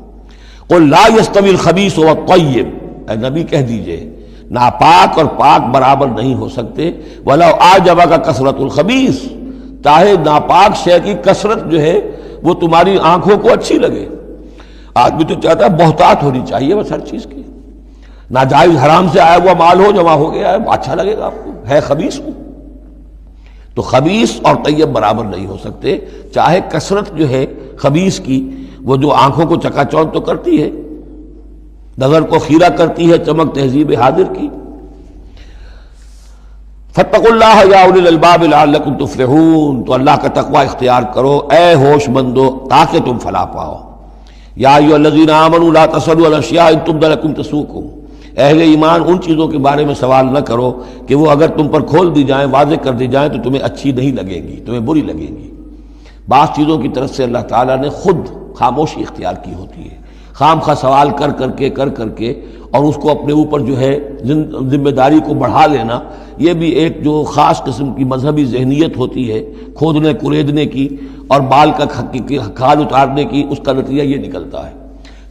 قل لا يستوی الخبیث والطیب، اے نبی کہہ دیجئے ناپاک اور پاک برابر نہیں ہو سکتے۔ ولو اعجبک کثرت الخبیث، چاہے ناپاک شے کی کثرت جو ہے وہ تمہاری آنکھوں کو اچھی لگے۔ آدمی تو چاہتا ہے بہتات ہونی چاہیے بس ہر چیز کی، ناجائز حرام سے آیا ہوا مال ہو جمع ہو گیا ہے، اچھا لگے گا آپ کو، ہے خبیث ہو۔ تو خبیث اور طیب برابر نہیں ہو سکتے، چاہے کثرت جو ہے خبیث کی وہ جو آنکھوں کو چکا چوندھ تو کرتی ہے، نظر کو خیرہ کرتی ہے، چمک تہذیب حاضر کی۔ فاتقوا اللہ یا اولی الالباب لعلکم تفلحون، تو اللہ کا تقوی اختیار کرو اے ہوش مندو تاکہ تم فلاح پاؤ۔ یا ایھا الذین آمنوا لا تسألوا عن اشیاء ان تبد لکم تسؤکم، اہل ایمان ان چیزوں کے بارے میں سوال نہ کرو کہ وہ اگر تم پر کھول دی جائیں، واضح کر دی جائیں تو تمہیں اچھی نہیں لگیں گی، تمہیں بری لگیں گی۔ بعض چیزوں کی طرف سے اللہ تعالیٰ نے خود خاموشی اختیار کی ہوتی ہے، خام خواہ سوال کر کر کے اور اس کو اپنے اوپر جو ہے ذمہ داری کو بڑھا لینا، یہ بھی ایک جو خاص قسم کی مذہبی ذہنیت ہوتی ہے، کھودنے کریدنے کی اور بال کا کھال اتارنے کی، اس کا نتیجہ یہ نکلتا ہے۔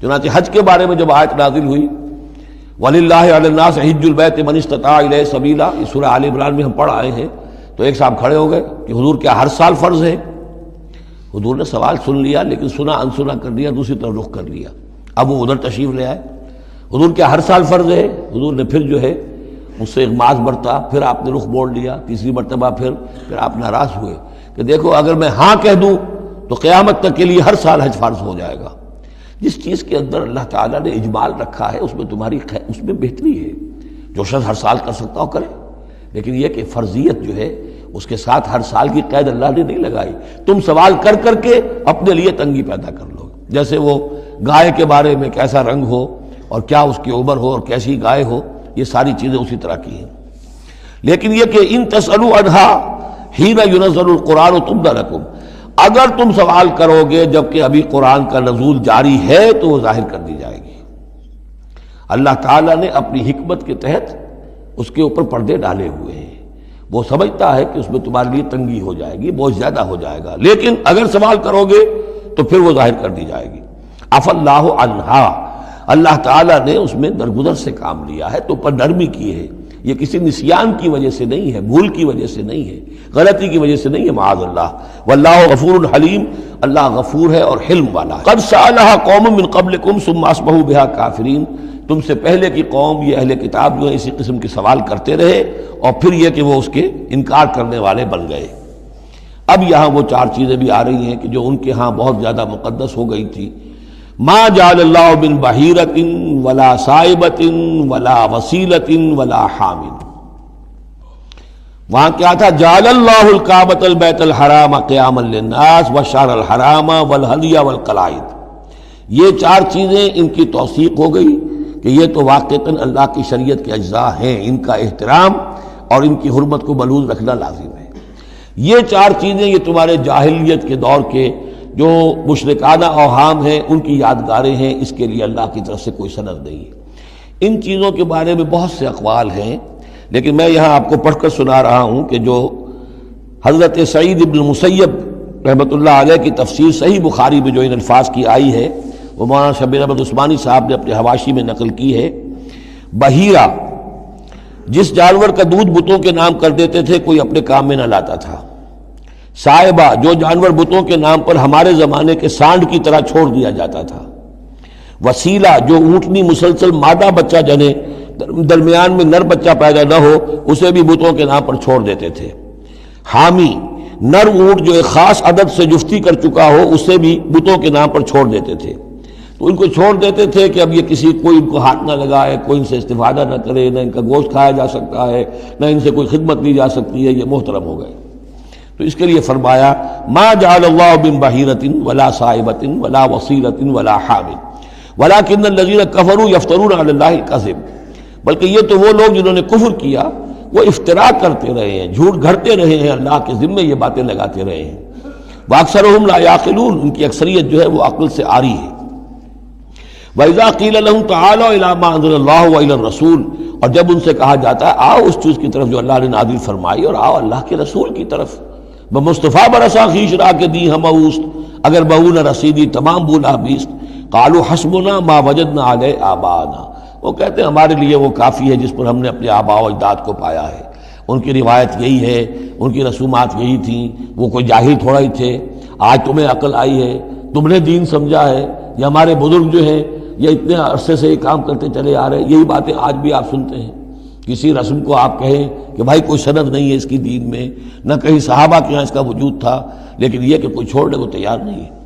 چنانچہ حج کے بارے میں جب آیت نازل ہوئی وَلِلَّهِ عَلَى النَّاسِ حِجُّ الْبَيْتِ مَنِ اسْتَطَاعَ إِلَيْهِ سَبِيلًا، یہ سورہ آل عمران میں ہم پڑھ آئے ہیں۔ تو ایک صاحب کھڑے ہو گئے کہ حضور کیا ہر سال فرض ہے؟ حضور نے سوال سن لیا لیکن سنا انسنا کر دیا، دوسری طرف رخ کر لیا۔ اب وہ ادھر تشریف لے آئے، حضور کیا ہر سال فرض ہے؟ حضور نے پھر جو ہے اس سے اغماض برتا، پھر آپ نے رخ موڑ لیا، تیسری مرتبہ پھر آپ ناراض ہوئے کہ دیکھو اگر میں ہاں کہہ دوں تو قیامت تک کے لیے ہر سال حج فرض ہو جائے گا۔ جس چیز کے اندر اللہ تعالیٰ نے اجمال رکھا ہے اس میں تمہاری اس میں بہتری ہے، جو شخص ہر سال کر سکتا ہو کرے، لیکن یہ کہ فرضیت جو ہے اس کے ساتھ ہر سال کی قید اللہ نے نہیں لگائی۔ تم سوال کر کے اپنے لیے تنگی پیدا کر لو، جیسے وہ گائے کے بارے میں کیسا رنگ ہو اور کیا اس کی عمر ہو اور کیسی گائے ہو، یہ ساری چیزیں اسی طرح کی ہیں۔ لیکن یہ کہ ان تسألوا عنہا حین ینزل القرآن تبد لکم، اگر تم سوال کرو گے جبکہ ابھی قرآن کا نزول جاری ہے تو وہ ظاہر کر دی جائے گی۔ اللہ تعالیٰ نے اپنی حکمت کے تحت اس کے اوپر پردے ڈالے ہوئے ہیں۔ وہ سمجھتا ہے کہ اس میں تمہارے لیے تنگی ہو جائے گی، بہت زیادہ ہو جائے گا، لیکن اگر سوال کرو گے تو پھر وہ ظاہر کر دی جائے گی۔ عف اللہ عنہا، اللہ تعالیٰ نے اس میں درگزر سے کام لیا ہے، تو پر نرمی کی ہے، یہ کسی نسیان کی وجہ سے نہیں ہے، بھول کی وجہ سے نہیں ہے، غلطی کی وجہ سے نہیں ہے، معاذ اللہ۔ واللہ غفور حلیم، اللہ غفور ہے اور حلم والا ہے۔ قد سألها قوم من قبلکم ثم اصبحوا بها کافرین، تم سے پہلے کی قوم یہ اہل کتاب جو ہے اسی قسم کے سوال کرتے رہے اور پھر یہ کہ وہ اس کے انکار کرنے والے بن گئے۔ اب یہاں وہ چار چیزیں بھی آ رہی ہیں کہ جو ان کے ہاں بہت زیادہ مقدس ہو گئی تھی۔ ما جعل اللہ من بحیرۃ ولا صائبۃ ولا وسیلۃ ولا حام، وہاں کیا تھا؟ جعل اللہ الکعبۃ البیت الحرام قیاما للناس والشہر الحرام والہدی والقلائد، یہ چار چیزیں ان کی توثیق ہو گئی کہ یہ تو واقعتاً اللہ کی شریعت کے اجزاء ہیں، ان کا احترام اور ان کی حرمت کو بلوز رکھنا لازم ہے۔ یہ چار چیزیں یہ تمہارے جاہلیت کے دور کے جو مشرکانہ اوہام ہیں ان کی یادگاریں ہیں، اس کے لیے اللہ کی طرف سے کوئی سند نہیں ہے۔ ان چیزوں کے بارے میں بہت سے اقوال ہیں، لیکن میں یہاں آپ کو پڑھ کر سنا رہا ہوں کہ جو حضرت سعید بن المسیب رحمۃ اللہ علیہ کی تفسیر صحیح بخاری میں جو ان الفاظ کی آئی ہے وہ مولانا شبیر احمد عثمانی صاحب نے اپنے حواشی میں نقل کی ہے۔ بحیرہ، جس جانور کا دودھ بتوں کے نام کر دیتے تھے کوئی اپنے کام میں نہ لاتا تھا۔ صائبہ، جو جانور بتوں کے نام پر ہمارے زمانے کے سانڈ کی طرح چھوڑ دیا جاتا تھا۔ وسیلہ، جو اونٹنی مسلسل مادہ بچہ جنے درمیان میں نر بچہ پیدا نہ ہو اسے بھی بتوں کے نام پر چھوڑ دیتے تھے۔ حامی، نر اونٹ جو ایک خاص عدد سے جفتی کر چکا ہو اسے بھی بتوں کے نام پر چھوڑ دیتے تھے، تو ان کو چھوڑ دیتے تھے کہ اب یہ کسی کوئی ان کو ہاتھ نہ لگائے، کوئی ان سے استفادہ نہ کرے، نہ ان کا گوشت کھایا جا سکتا ہے، نہ ان سے کوئی خدمت لی جا سکتی ہے، یہ محترم ہو گئے۔ تو اس کے لیے فرمایا ما جعل اللہ من بحیرۃ ولا صائبۃ ولا وصیلۃ ولا حام ولکن الذین کفروا یفترون علی اللہ الکذب، بلکہ یہ تو وہ لوگ جنہوں نے کفر کیا وہ افتراء کرتے رہے ہیں، جھوٹ گھڑتے رہے ہیں، اللہ کے ذمے یہ باتیں لگاتے رہے ہیں۔ واکثرهم لا یعقلون، ان کی اکثریت جو ہے وہ عقل سے عاری ہے۔ وَإِذَا قِيلَ لَهُمْ تَعَالَوْا إِلَىٰ مَا أَنزَلَ اللَّهُ وَإِلَى الرَّسُولِ، اور جب ان سے کہا جاتا ہے آؤ اس چیز کی طرف جو اللہ نے نازل فرمائی اور آؤ اللہ کے رسول کی طرف، بمصطفیٰ برسا خیش را کے دی ہم اوست، اگر بہو نہ رسیدی تمام بولا بیست، قالوا حسبنا ما وجدنا علیہ آباءنا، وہ کہتے ہیں ہمارے لیے وہ کافی ہے جس پر ہم نے اپنے آباء و اجداد کو پایا ہے، ان کی روایت یہی ہے، ان کی رسومات یہی تھیں، وہ کوئی جاہل تھوڑا ہی تھے، آج تمہیں عقل آئی ہے، تم نے دین سمجھا ہے، یہ ہمارے بزرگ جو ہیں یہ اتنے عرصے سے یہ کام کرتے چلے آ رہے ہیں، یہی باتیں آج بھی آپ سنتے ہیں۔ کسی رسم کو آپ کہیں کہ بھائی کوئی سند نہیں ہے اس کی دین میں، نہ کہیں صحابہ کے یہاں اس کا وجود تھا، لیکن یہ کہ کوئی چھوڑنے کو تیار نہیں ہے۔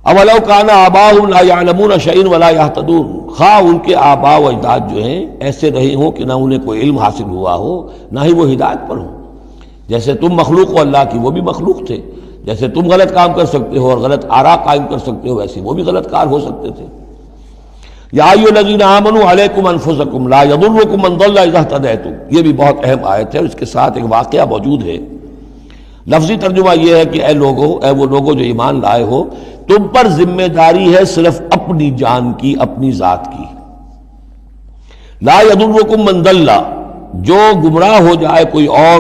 اولو کان آباؤہم لا یعلمون شیئا ولا یہتدون، خواہ ان کے آباء و اجداد جو ہیں ایسے رہے ہوں کہ نہ انہیں کوئی علم حاصل ہوا ہو نہ ہی وہ ہدایت پر ہوں۔ جیسے تم مخلوق ہو اللہ کی، وہ بھی مخلوق تھے، جیسے تم غلط کام کر سکتے ہو اور غلط آراء قائم کر سکتے ہو ویسے وہ بھی غلط کار ہو سکتے تھے۔ یا ایھا الذین آمنوا علیکم انفسکم لا یضرکم من ضل اذا اہتدیتم، یہ بھی بہت اہم آیت ہے اور اس کے ساتھ ایک واقعہ موجود ہے۔ لفظی ترجمہ یہ ہے کہ اے لوگو، اے وہ لوگو جو ایمان لائے ہو، تم پر ذمہ داری ہے صرف اپنی جان کی، اپنی ذات کی۔ لا یضرکم من ضل، جو گمراہ ہو جائے کوئی اور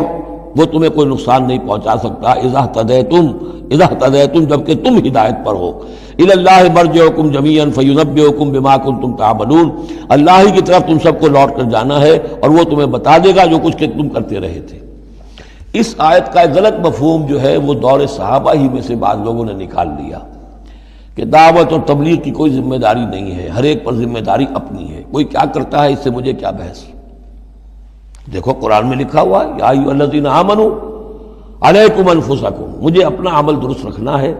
وہ تمہیں کوئی نقصان نہیں پہنچا سکتا، اذا اہتدیتم، جبکہ تم ہدایت پر ہو۔ الی اللہ مرجعکم جمیعا فینبئکم بما کنتم تعملون، اللہ ہی کی طرف تم سب کو لوٹ کر جانا ہے اور وہ تمہیں بتا دے گا جو کچھ کہ تم کرتے رہے تھے۔ اس آیت کا ایک غلط مفہوم جو ہے وہ دور صحابہ ہی میں سے بعض لوگوں نے نکال لیا کہ دعوت اور تبلیغ کی کوئی ذمہ داری نہیں ہے، ہر ایک پر ذمہ داری اپنی ہے، کوئی کیا کرتا ہے اس سے مجھے کیا بحث۔ دیکھو قرآن میں لکھا ہوا ہے یا ایھا الذین آمنوا علیکم انفسکم، مجھے اپنا عمل درست رکھنا ہے،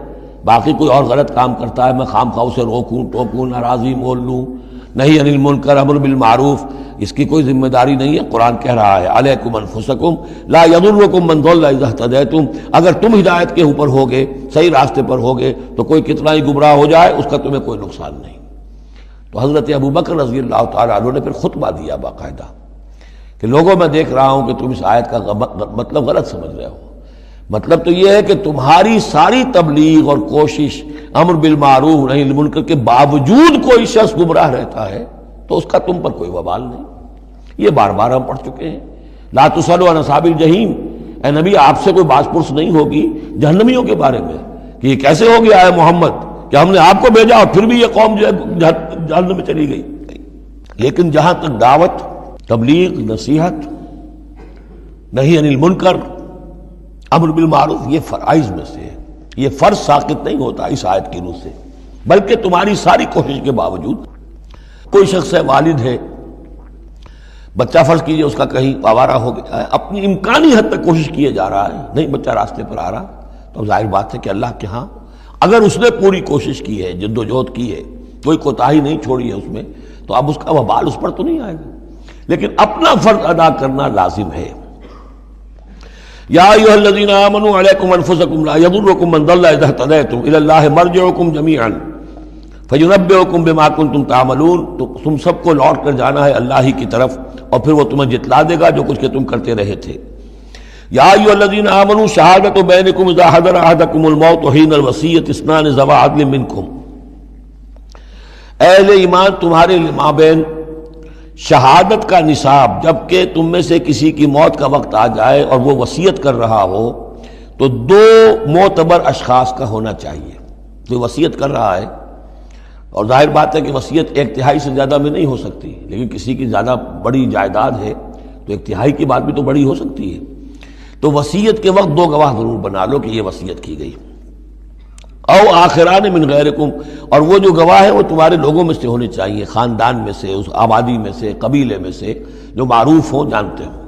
باقی کوئی اور غلط کام کرتا ہے میں خام خواہ اسے روکوں ٹوکوں ناراضی مول لوں، نہیں عن المنکر امر بالمعروف، اس کی کوئی ذمہ داری نہیں ہے۔ قرآن کہہ رہا ہے علیکم انفسکم لا یضرکم من ضل اذا اہتدیتم، اگر تم ہدایت کے اوپر ہوگے، صحیح راستے پر ہوگے تو کوئی کتنا ہی گمراہ ہو جائے اس کا تمہیں کوئی نقصان نہیں۔ تو حضرت ابوبکر رضی اللہ تعالیٰ عنہ نے پھر خطبہ دیا باقاعدہ کہ لوگوں میں دیکھ رہا ہوں کہ تم اس آیت کا مطلب غلط سمجھ رہے ہو، مطلب تو یہ ہے کہ تمہاری ساری تبلیغ اور کوشش امر بالمعروف نہی عن المنکر کے باوجود کوئی شخص گمراہ رہتا ہے تو اس کا تم پر کوئی وبال نہیں۔ یہ بار بار ہم پڑھ چکے ہیں، لا تسألوا عن اصحاب الجحیم، اے نبی آپ سے کوئی باز پرس نہیں ہوگی جہنمیوں کے بارے میں کہ یہ کیسے ہو گیا ہے محمد کہ ہم نے آپ کو بھیجا اور پھر بھی یہ قوم جو ہے جہنم میں چلی گئی۔ لیکن جہاں تک دعوت، تبلیغ، نصیحت، نہی عن المنکر، امر بالمعروف، یہ فرائض میں سے ہے، یہ فرض ساقط نہیں ہوتا اس آیت کی روح سے، بلکہ تمہاری ساری کوشش کے باوجود کوئی شخص ہے، والد ہے، بچہ فرض کیجئے اس کا کہیں آوارہ ہو گیا ہے، اپنی امکانی حد تک کوشش کیے جا رہا ہے، نہیں بچہ راستے پر آ رہا، تو ظاہر بات ہے کہ اللہ کے ہاں اگر اس نے پوری کوشش کی ہے، جد و جہد کی ہے، کوئی کوتاہی نہیں چھوڑی ہے اس میں، تو اب اس کا وبال اس پر تو نہیں آئے گا، لیکن اپنا فرض ادا کرنا لازم ہے۔ یا ایھا الذین آمنوا علیکم انفسکم لا یضرکم من ضل اذا اہتدیتم الی اللہ مرجعکم جمیعا فینبئکم بما کنتم تعملون، تو تم سب کو لوٹ کر جانا ہے اللہ ہی کی طرف، اور پھر وہ تمہیں جتلا دے گا جو کچھ کہ تم کرتے رہے تھے۔ یا ایھا الذین آمنوا شہادۃ بینکم اذا حضر احدکم الموت حین الوصیۃ اثنان ذوی عدل منکم، اہل ایمان تمہارے مابین شہادت کا نصاب، جبکہ تم میں سے کسی کی موت کا وقت آ جائے اور وہ وصیت کر رہا ہو تو دو معتبر اشخاص کا ہونا چاہیے۔ جو وصیت کر رہا ہے، اور ظاہر بات ہے کہ وصیت ایک تہائی سے زیادہ میں نہیں ہو سکتی، لیکن کسی کی زیادہ بڑی جائیداد ہے تو ایک تہائی کی بات بھی تو بڑی ہو سکتی ہے، تو وصیت کے وقت دو گواہ ضرور بنا لو کہ یہ وصیت کی گئی۔ او آخران من غیرکم، اور وہ جو گواہ ہیں وہ تمہارے لوگوں میں سے ہونے چاہیے، خاندان میں سے، اس آبادی میں سے، قبیلے میں سے، جو معروف ہوں، جانتے ہوں۔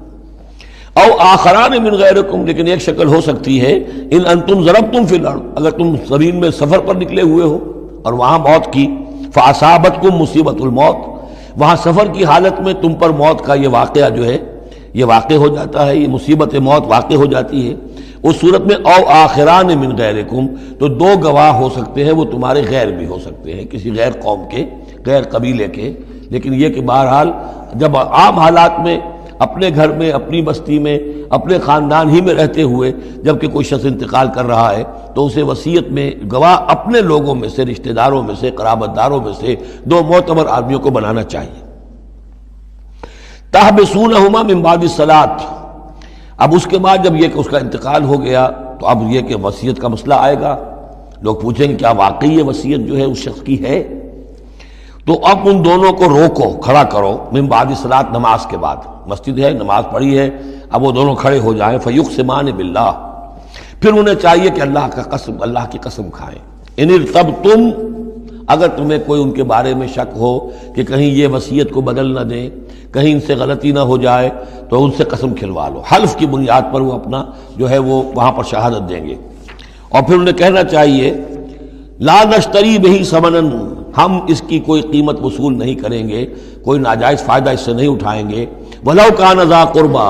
او آخران من غیرکم، لیکن ایک شکل ہو سکتی ہے ان انتم ضربتم فی الارض، اگر تم زمین میں سفر پر نکلے ہوئے ہو اور وہاں موت کی، فاصابتکم مصیبت الموت، وہاں سفر کی حالت میں تم پر موت کا یہ واقعہ جو ہے یہ واقع ہو جاتا ہے، یہ مصیبت موت واقع ہو جاتی ہے، اس صورت میں او آخران من غیرکم، تو دو گواہ ہو سکتے ہیں، وہ تمہارے غیر بھی ہو سکتے ہیں، کسی غیر قوم کے، غیر قبیلے کے، لیکن یہ کہ بہرحال جب عام حالات میں اپنے گھر میں، اپنی بستی میں، اپنے خاندان ہی میں رہتے ہوئے جب کہ کوئی شخص انتقال کر رہا ہے تو اسے وصیت میں گواہ اپنے لوگوں میں سے، رشتہ داروں میں سے، قرابت داروں میں سے دو معتبر آدمیوں کو بنانا چاہیے۔ تحبسونہما من بعد الصلاۃ، اب اس کے بعد جب یہ کہ اس کا انتقال ہو گیا تو اب یہ کہ وصیت کا مسئلہ آئے گا، لوگ پوچھیں گے کیا واقعی یہ وصیت جو ہے اس شخص کی ہے؟ تو اب ان دونوں کو روکو، کھڑا کرو، من بعد الصلاۃ، نماز کے بعد، مسجد ہے، نماز پڑھی ہے، اب وہ دونوں کھڑے ہو جائیں، فیقسمان باللہ، پھر انہیں چاہیے کہ اللہ کی قسم کھائیں، ان ارتبتم، اگر تمہیں کوئی ان کے بارے میں شک ہو کہ کہیں یہ وصیت کو بدل نہ دیں، کہیں ان سے غلطی نہ ہو جائے، تو ان سے قسم کھلوا لو، حلف کی بنیاد پر وہ اپنا جو ہے وہ وہاں پر شہادت دیں گے، اور پھر انہیں کہنا چاہیے لا نشتری بہ ثمنا، ہم اس کی کوئی قیمت وصول نہیں کریں گے، کوئی ناجائز فائدہ اس سے نہیں اٹھائیں گے، ولو کان ذا قربا،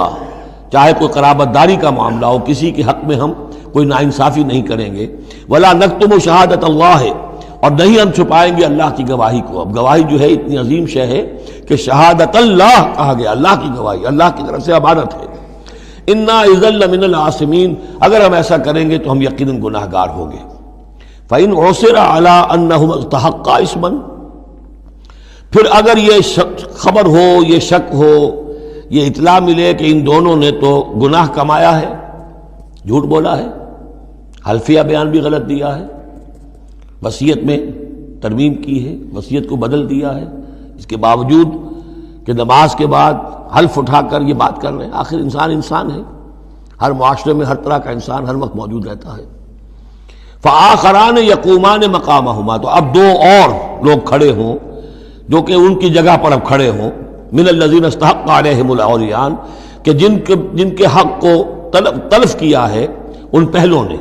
چاہے کوئی قرابت داری کا معاملہ ہو، کسی کے حق میں ہم کوئی ناانصافی نہیں کریں گے، ولا نکتم شہادت اللہ، اور نہیں ہم چھپائیں گے اللہ کی گواہی کو۔ اب گواہی جو ہے اتنی عظیم شے ہے کہ شہادت اللہ کہا گیا، اللہ کی گواہی، اللہ کی طرف سے امانت ہے۔ انا اذا لمن العاصمین، اگر ہم ایسا کریں گے تو ہم یقیناً گناہ گار ہوں گے۔ فإن عثر على انہما استحقا اسما، پھر اگر یہ خبر ہو، یہ شک ہو، یہ اطلاع ملے کہ ان دونوں نے تو گناہ کمایا ہے، جھوٹ بولا ہے، حلفیہ بیان بھی غلط دیا ہے، وصیت میں ترمیم کی ہے، وصیت کو بدل دیا ہے، اس کے باوجود کہ نماز کے بعد حلف اٹھا کر یہ بات کر رہے ہیں، آخر انسان ہے، ہر معاشرے میں ہر طرح کا انسان ہر وقت موجود رہتا ہے۔ فآخران یقومان مقامہما، تو اب دو اور لوگ کھڑے ہوں جو کہ ان کی جگہ پر اب کھڑے ہوں، من الذین استحق علیہم الاولیان، کہ جن کے حق کو تلف کیا ہے ان پہلوں نے،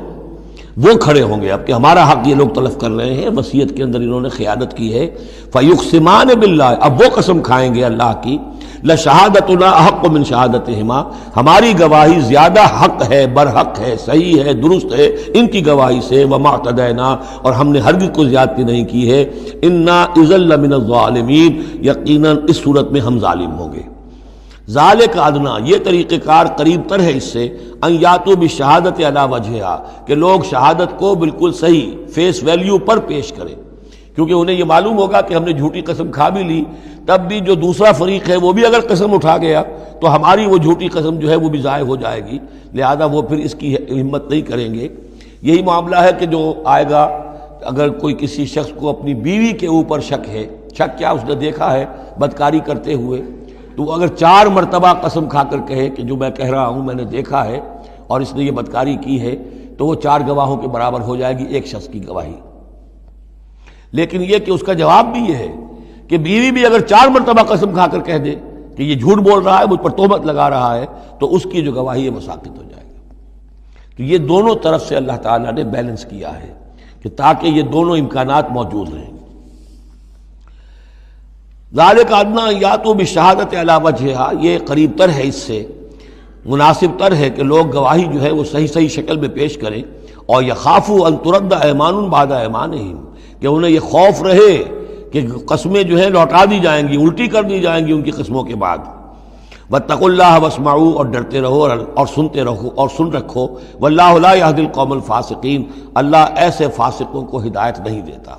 وہ کھڑے ہوں گے اب کہ ہمارا حق یہ لوگ تلف کر رہے ہیں، وصیت کے اندر انہوں نے خیانت کی ہے۔ فیقسمان باللہ، اب وہ قسم کھائیں گے اللہ کی، لشہادتنا احق من شہادتہما، ہماری گواہی زیادہ حق ہے، برحق ہے، صحیح ہے، درست ہے ان کی گواہی سے، وما اعتدینا، اور ہم نے ہرگز کوئی زیادتی نہیں کی ہے، انا اذا لمن الظالمین، یقیناً اس صورت میں ہم ظالم ہوں گے۔ ذالک ادنا، یہ طریقہ کار قریب تر ہے اس سے، ان یاتوا بالشہادۃ علی وجہہا، کہ لوگ شہادت کو بالکل صحیح فیس ویلیو پر پیش کریں، کیونکہ انہیں یہ معلوم ہوگا کہ ہم نے جھوٹی قسم کھا بھی لی، تب بھی جو دوسرا فریق ہے وہ بھی اگر قسم اٹھا گیا تو ہماری وہ جھوٹی قسم جو ہے وہ بھی ضائع ہو جائے گی، لہذا وہ پھر اس کی ہمت نہیں کریں گے۔ یہی معاملہ ہے کہ جو آئے گا، اگر کوئی کسی شخص کو اپنی بیوی کے اوپر شک ہے، شک کیا اس نے دیکھا ہے بدکاری کرتے ہوئے، تو وہ اگر 4 مرتبہ قسم کھا کر کہے کہ جو میں کہہ رہا ہوں میں نے دیکھا ہے اور اس نے یہ بدکاری کی ہے، تو وہ 4 گواہوں کے برابر ہو جائے گی ایک شخص کی گواہی۔ لیکن یہ کہ اس کا جواب بھی یہ ہے کہ بیوی بھی اگر 4 مرتبہ قسم کھا کر کہہ دے کہ یہ جھوٹ بول رہا ہے، مجھ پر تہمت لگا رہا ہے، تو اس کی جو گواہی ہے وہ ساقط ہو جائے گی۔ تو یہ دونوں طرف سے اللہ تعالیٰ نے بیلنس کیا ہے کہ تاکہ یہ دونوں امکانات موجود رہیں۔ ذالک ادنیٰ یاتوا بالشہادۃ علی وجہہا، یہ قریب تر ہے، اس سے مناسب تر ہے کہ لوگ گواہی جو ہے وہ صحیح شکل میں پیش کریں، اور یخافوا ان ترد ایمان بعد ایمانہم، کہ انہیں یہ خوف رہے کہ قسمیں جو ہیں لوٹا دی جائیں گی، الٹی کر دی جائیں گی ان کی قسموں کے بعد۔ واتقوا اللہ واسمعوا، اور ڈرتے رہو اور سنتے رہو اور سن رکھو، واللہ لا یہدی القوم الفاسقین، اللہ ایسے فاسقوں کو ہدایت نہیں دیتا۔